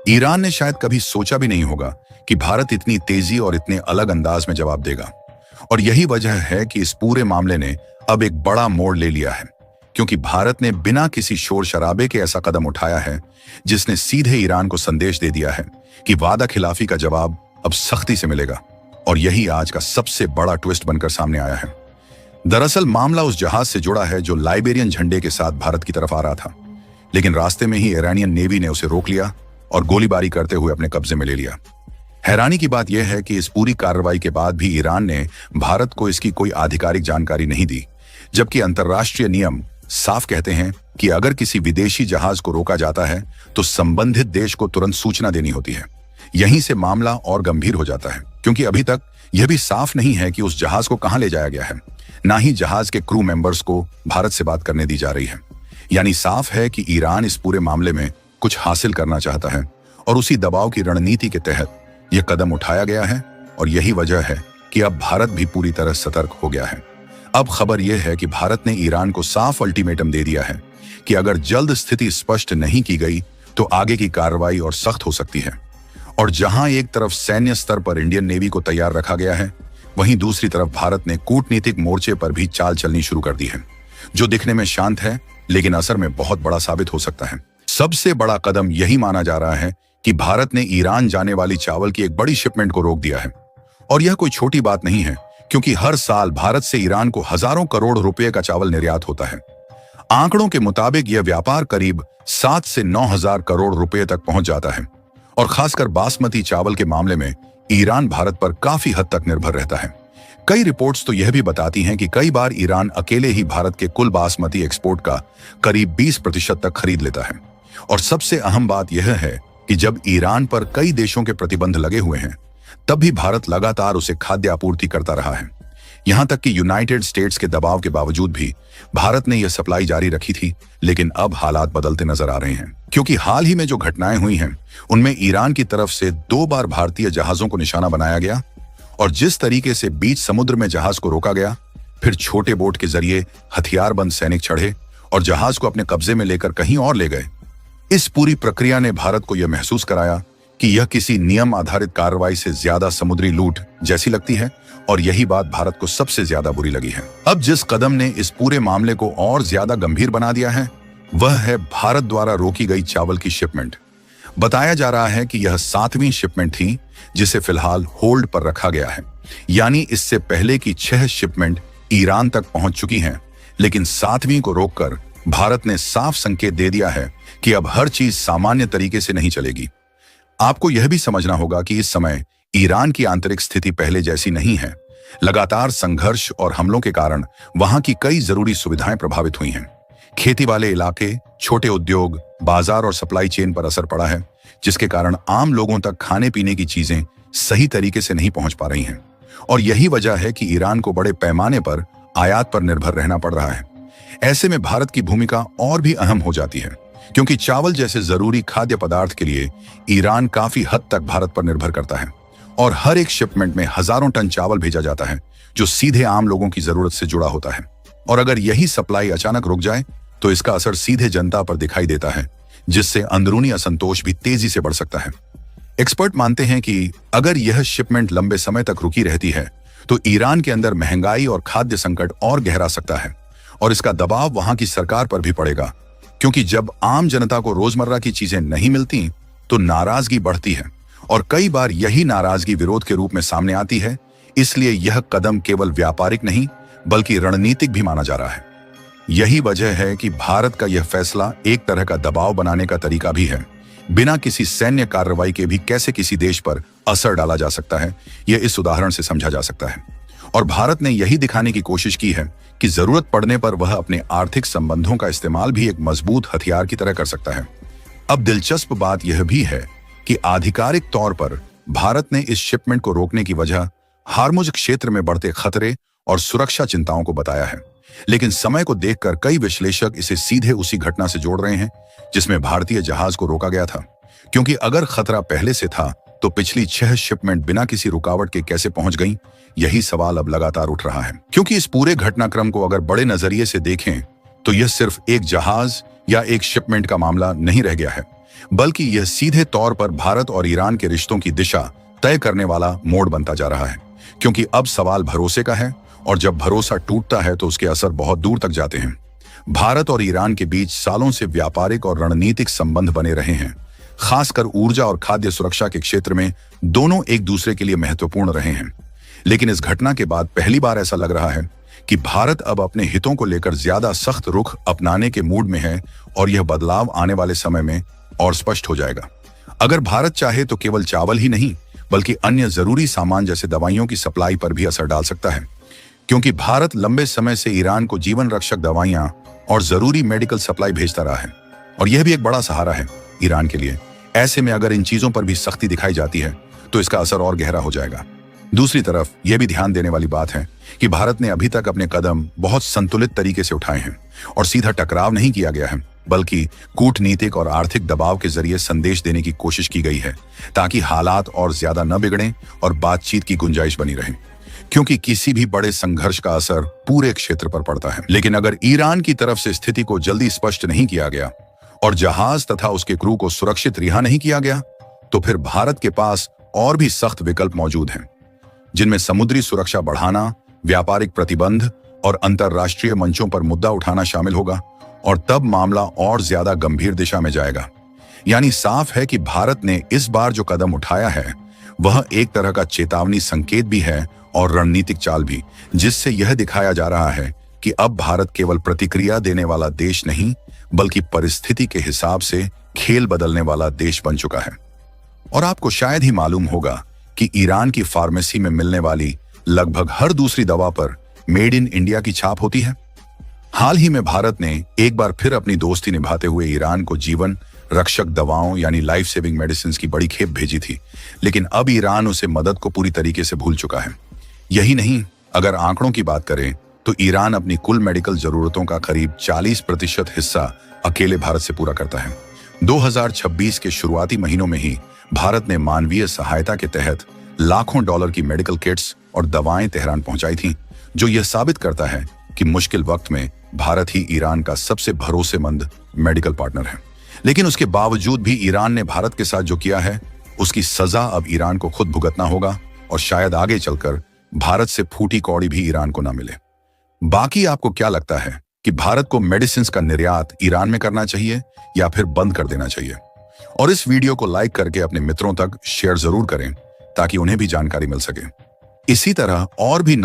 Iran ने शायद कभी सोचा भी नहीं होगा कि भारत इतनी तेजी और इतने अलग अंदाज में जवाब देगा। और यही वजह है कि इस पूरे मामले ने अब एक बड़ा मोड़ ले लिया है, क्योंकि भारत ने बिना किसी शोर शराबे के ऐसा कदम उठाया है जिसने सीधे ईरान को संदेश दे दिया है कि वादा खिलाफी का जवाब अब सख्ती से मिलेगा। और यही आज का सबसे बड़ा ट्विस्ट बनकर सामने आया है। दरअसल मामला उस जहाज से जुड़ा है जो लाइबेरियन झंडे के साथ भारत की तरफ आ रहा था, लेकिन रास्ते में ही ईरानियन नेवी ने उसे रोक लिया और गोलीबारी करते हुए अपने कब्जे में ले लिया। हैरानी की बात यह है कि इस पूरी कार्रवाई के बाद भी ईरान ने भारत को इसकी कोई आधिकारिक जानकारी नहीं दी, जबकि अंतर्राष्ट्रीय नियम साफ कहते हैं कि अगर किसी विदेशी जहाज को रोका जाता है तो संबंधित देश को तुरंत सूचना देनी होती है। यहीं से मामला और गंभीर हो जाता है, क्योंकि अभी तक यह भी साफ नहीं है कि उस जहाज को कहां ले जाया गया है, ना ही जहाज के क्रू मेंबर्स को भारत से बात करने दी जा रही है। यानी साफ है कि ईरान इस पूरे मामले में कुछ हासिल करना चाहता है और उसी दबाव की रणनीति के तहत यह कदम उठाया गया है। और यही वजह है कि अब भारत भी पूरी तरह सतर्क हो गया है। अब खबर यह है कि भारत ने ईरान को साफ अल्टीमेटम दे दिया है कि अगर जल्द स्थिति स्पष्ट नहीं की गई तो आगे की कार्रवाई और सख्त हो सकती है। और जहां एक तरफ सैन्य स्तर पर इंडियन नेवी को तैयार रखा गया है, वहीं दूसरी तरफ भारत ने कूटनीतिक मोर्चे पर भी चाल चलनी शुरू कर दी है, जो दिखने में शांत है लेकिन असर में बहुत बड़ा साबित हो सकता है। सबसे बड़ा कदम यही माना जा रहा है कि भारत ने ईरान जाने वाली चावल की एक बड़ी शिपमेंट को रोक दिया है। और यह कोई छोटी बात नहीं है, क्योंकि हर साल भारत से ईरान को हजारों करोड़ रुपए का चावल निर्यात होता है। आंकड़ों के मुताबिक यह व्यापार करीब 7 से 9 हजार करोड़ रुपए तक पहुंच जाता है। और खासकर बासमती चावल के मामले में ईरान भारत पर काफी हद तक निर्भर रहता है। कई रिपोर्ट्स तो यह भी बताती हैं कि कई बार ईरान अकेले ही भारत के कुल बासमती एक्सपोर्ट का करीब 20% तक खरीद लेता है। और सबसे अहम बात यह है कि जब ईरान पर कई देशों के प्रतिबंध लगे हुए हैं, तब भी भारत लगातार उसे खाद्य आपूर्ति करता रहा है। यहां तक कि यूनाइटेड स्टेट्स के दबाव के बावजूद भी भारत ने यह सप्लाई जारी रखी थी। लेकिन अब हालात बदलते नजर आ रहे हैं, क्योंकि हाल ही में जो घटनाएं हुई हैं उनमें ईरान की तरफ से 2 बार भारतीय जहाजों को निशाना बनाया गया। और जिस तरीके से बीच समुद्र में जहाज को रोका गया, फिर छोटे बोट के जरिए हथियारबंद सैनिक चढ़े और जहाज को अपने कब्जे में लेकर कहीं और ले गए, इस पूरी प्रक्रिया ने भारत को यह महसूस कराया कि यह किसी नियम आधारित कार्रवाई से ज्यादा समुद्री लूट जैसी लगती है। और यही बात भारत को सबसे ज्यादा बुरी लगी है। अब जिस कदम ने इस पूरे मामले को और ज्यादा गंभीर बना दिया है, वह है भारत द्वारा रोकी गई चावल की शिपमेंट। बताया जा रहा है कि यह 7वीं शिपमेंट थी जिसे फिलहाल होल्ड पर रखा गया है। यानी इससे पहले की 6 शिपमेंट ईरान तक पहुंच चुकी हैं, लेकिन 7वीं को रोककर भारत ने साफ संकेत दे दिया है कि अब हर चीज सामान्य तरीके से नहीं चलेगी। आपको यह भी समझना होगा कि इस समय ईरान की आंतरिक स्थिति पहले जैसी नहीं है। लगातार संघर्ष और हमलों के कारण वहां की कई जरूरी सुविधाएं प्रभावित हुई हैं। खेती वाले इलाके, छोटे उद्योग, बाजार और सप्लाई चेन पर असर पड़ा है, जिसके कारण आम लोगों तक खाने पीने की चीजें सही तरीके से नहीं पहुंच पा रही हैं। और यही वजह है कि ईरान को बड़े पैमाने पर आयात पर निर्भर रहना पड़ रहा है। ऐसे में भारत की भूमिका और भी अहम हो जाती है, क्योंकि चावल जैसे जरूरी खाद्य पदार्थ के लिए ईरान काफी हद तक भारत पर निर्भर करता है। और हर एक शिपमेंट में हजारों टन चावल भेजा जाता है, जो सीधे आम लोगों की जरूरत से जुड़ा होता है। और अगर यही सप्लाई अचानक रुक जाए तो इसका असर सीधे जनता पर दिखाई देता है, जिससे अंदरूनी असंतोष भी तेजी से बढ़ सकता है। एक्सपर्ट मानते हैं कि अगर यह शिपमेंट लंबे समय तक रुकी रहती है तो ईरान के अंदर महंगाई और खाद्य संकट और गहरा सकता है। और इसका दबाव वहां की सरकार पर भी पड़ेगा, क्योंकि जब आम जनता को रोजमर्रा की चीजें नहीं मिलती तो नाराजगी बढ़ती है। और कई बार यही नाराजगी विरोध के रूप में सामने आती है। इसलिए यह कदम केवल व्यापारिक नहीं बल्कि रणनीतिक भी माना जा रहा है। यही वजह है कि भारत का यह फैसला एक तरह का दबाव बनाने का तरीका भी है। बिना किसी सैन्य कार्रवाई के भी कैसे किसी देश पर असर डाला जा सकता है, यह इस उदाहरण से समझा जा सकता है। और भारत ने यही दिखाने की कोशिश की है कि जरूरत पड़ने पर वह अपने आर्थिक संबंधों का इस्तेमाल भी एक मजबूत हथियार की तरह कर सकता है। अब दिलचस्प बात यह भी है कि आधिकारिक तौर पर भारत ने इस शिपमेंट को रोकने की वजह हार्मुज क्षेत्र में बढ़ते खतरे और सुरक्षा चिंताओं को बताया है। लेकिन समय को देखकर कई विश्लेषक इसे सीधे उसी घटना से जोड़ रहे हैं जिसमें भारतीय जहाज को रोका गया था, क्योंकि अगर खतरा पहले से था तो पिछली 6 शिपमेंट बिना किसी रुकावट के कैसे पहुंच गईं? यही सवाल अब लगातार उठ रहा है। क्योंकि इस पूरे घटनाक्रम को अगर बड़े नजरिए से देखें तो यह सिर्फ एक जहाज या एक शिपमेंट का मामला नहीं रह गया है। बल्कि यह सीधे तौर पर भारत और ईरान के रिश्तों की दिशा तय करने वाला मोड़ बनता जा रहा है, क्योंकि अब सवाल भरोसे का है, और जब भरोसा टूटता है तो उसके असर बहुत दूर तक जाते हैं। भारत और ईरान के बीच सालों से व्यापारिक और रणनीतिक संबंध बने रहे हैं। खासकर ऊर्जा और खाद्य सुरक्षा के क्षेत्र में दोनों एक दूसरे के लिए महत्वपूर्ण रहे हैं। लेकिन इस घटना के बाद पहली बार ऐसा लग रहा है कि भारत अब अपने हितों को लेकर ज्यादा सख्त रुख अपनाने के मूड में है, और यह बदलाव आने वाले समय में और स्पष्ट हो जाएगा। अगर भारत चाहे तो केवल चावल ही नहीं, बल्कि अन्य जरूरी सामान जैसे दवाइयों की सप्लाई पर भी असर डाल सकता है, क्योंकि भारत लंबे समय से ईरान को जीवन रक्षक दवाइयां और जरूरी मेडिकल सप्लाई भेजता रहा है, और यह भी एक बड़ा सहारा है ईरान के लिए। ऐसे में अगर इन चीजों पर भी सख्ती दिखाई जाती है तो इसका असर और गहरा हो जाएगा। दूसरी तरफ यह भी ध्यान देने वाली बात है कि भारत ने अभी तक अपने कदम बहुत संतुलित तरीके से उठाए हैं, और सीधा टकराव नहीं किया गया है, बल्कि कूटनीतिक और आर्थिक दबाव के जरिए संदेश देने की कोशिश की गई है, ताकि हालात और ज्यादा न बिगड़ें और बातचीत की गुंजाइश बनी रहे, क्योंकि किसी भी बड़े संघर्ष का असर पूरे क्षेत्र पर पड़ता है। लेकिन अगर ईरान की तरफ से स्थिति को जल्दी स्पष्ट नहीं किया गया और जहाज तथा उसके क्रू को सुरक्षित रिहा नहीं किया गया, तो फिर भारत के पास और भी सख्त विकल्प मौजूद हैं, जिनमें समुद्री सुरक्षा बढ़ाना, व्यापारिक प्रतिबंध और अंतर्राष्ट्रीय मंचों पर मुद्दा उठाना शामिल होगा, और तब मामला और ज्यादा गंभीर दिशा में जाएगा। यानी साफ है कि भारत ने इस बार जो कदम उठाया है वह एक तरह का चेतावनी संकेत भी है और रणनीतिक चाल भी, जिससे यह दिखाया जा रहा है कि अब भारत केवल प्रतिक्रिया देने वाला देश नहीं, बल्कि परिस्थिति के हिसाब से खेल बदलने वाला देश बन चुका है। और आपको शायद ही मालूम होगा कि ईरान की फार्मेसी में मिलने वाली लगभग हर दूसरी दवा पर मेड इन इंडिया की छाप होती है। हाल ही में भारत ने एक बार फिर अपनी दोस्ती निभाते हुए ईरान को जीवन रक्षक दवाओं यानी लाइफ सेविंग मेडिसिन की बड़ी खेप भेजी थी, लेकिन अब ईरान उसे मदद को पूरी तरीके से भूल चुका है। यही नहीं, अगर आंकड़ों की बात करें तो ईरान अपनी कुल मेडिकल जरूरतों का करीब 40% हिस्सा अकेले भारत से पूरा करता है। 2026 के शुरुआती महीनों में ही भारत ने मानवीय सहायता के तहत लाखों डॉलर की मेडिकल किट्स और दवाएं तेहरान पहुंचाई थीं, जो यह साबित करता है कि मुश्किल वक्त में भारत ही ईरान का सबसे भरोसेमंद मेडिकल पार्टनर है। लेकिन उसके बावजूद भी ईरान ने भारत के साथ जो किया है उसकी सजा अब ईरान को खुद भुगतना होगा, और शायद आगे चलकर भारत से फूटी कौड़ी भी ईरान को ना मिले। बाकी आपको क्या लगता है कि भारत को मेडिसिन का निर्यात ईरान में करना चाहिए या फिर बंद कर देना चाहिए? और इस वीडियो को लाइक करके अपने मित्रों तक शेयर जरूर करें, ताकि उन्हें भी जानकारी मिल सके। इसी तरह और भी